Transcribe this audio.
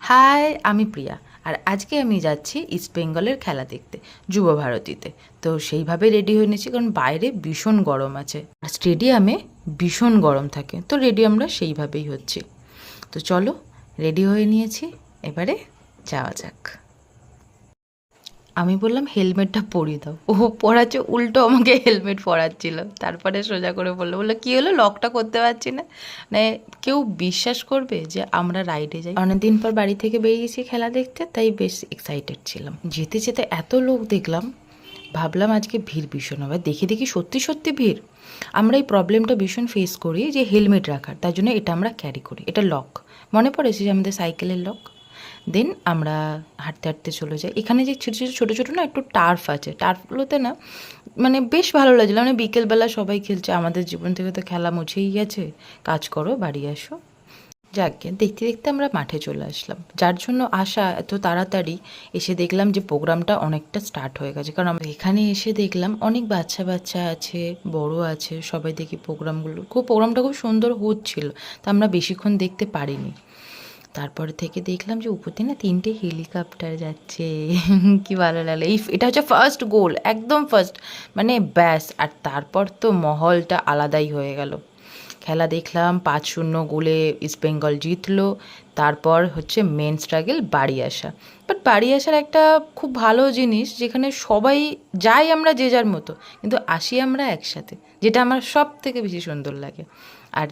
High, আমি প্রিয়া। আর আজকে আমি যাচ্ছি ইস্ট বেঙ্গলের খেলা দেখতে, যুব ভারতীতে। তো সেইভাবে রেডি হয়ে নিয়েছি, কারণ বাইরে ভীষণ গরম আছে আর স্টেডিয়ামে ভীষণ গরম থাকে। তো রেডি আমরা সেইভাবেই হচ্ছি। তো চলো, রেডি হয়ে নিয়েছি, এবারে যাওয়া যাক। আমি বললাম হেলমেটটা পরিয়ে দাও, ও পরাচ্ছে উল্টো আমাকে হেলমেট পরাচ্ছিল। তারপরে সোজা করে বললো কী হলো, লকটা করতে পারছি না। মানে কেউ বিশ্বাস করবে যে আমরা রাইডে যাই? অনেকদিন পর বাড়ি থেকে বেরিয়েছি খেলা দেখতে, তাই বেশ এক্সাইটেড ছিলাম। যেতে যেতে এত লোক দেখলাম, ভাবলাম আজকে ভিড় ভীষণ হবে। দেখি দেখি সত্যি সত্যি ভিড়। আমরা এই প্রবলেমটা ভীষণ ফেস করি যে হেলমেট রাখার, তার জন্য এটা আমরা ক্যারি করি। এটা লক, মনে পড়েছে যে আমাদের সাইকেলের লক। দেন আমরা হাঁটতে হাঁটতে চলে যাই। এখানে যে ছোটো ছোটো না একটু টার্ফ আছে, টার্ফগুলোতে না মানে বেশ ভালো লাগছিলো। মানে বিকেলবেলা সবাই খেলছে, আমাদের জীবন থেকে তো খেলা মুছেই গেছে। কাজ করো, বাড়ি আসো। যাকগে, দেখতে দেখতে আমরা মাঠে চলে আসলাম। যার জন্য আসা এত তাড়াতাড়ি, এসে দেখলাম যে প্রোগ্রামটা অনেকটা স্টার্ট হয়ে গেছে। কারণ আমরা এখানে এসে দেখলাম অনেক বাচ্চা বাচ্চা আছে, বড় আছে, সবাই দেখি প্রোগ্রামটা খুব সুন্দর হচ্ছিল। তা আমরা বেশিক্ষণ দেখতে পারিনি। তারপর থেকে দেখলাম যে উপর দিয়ে না 3টে হেলিকপ্টার যাচ্ছে। কি ভালো লাগলো। এটা হচ্ছে ফার্স্ট গোল, একদম ফার্স্ট। মানে ব্যাস, আর তারপর তো মহলটা আলাদাই হয়ে গেল। খেলা দেখলাম, 5-0 গোলে ইস্টবেঙ্গল জিতলো। তারপর হচ্ছে মেন স্ট্রাগল বাড়ি আসা। বাট বাড়ি আসার একটা খুব ভালো জিনিস, যেখানে সবাই যাই আমরা যে যার মতো, কিন্তু আসি আমরা একসাথে, যেটা আমার সব থেকে বেশি সুন্দর লাগে। আর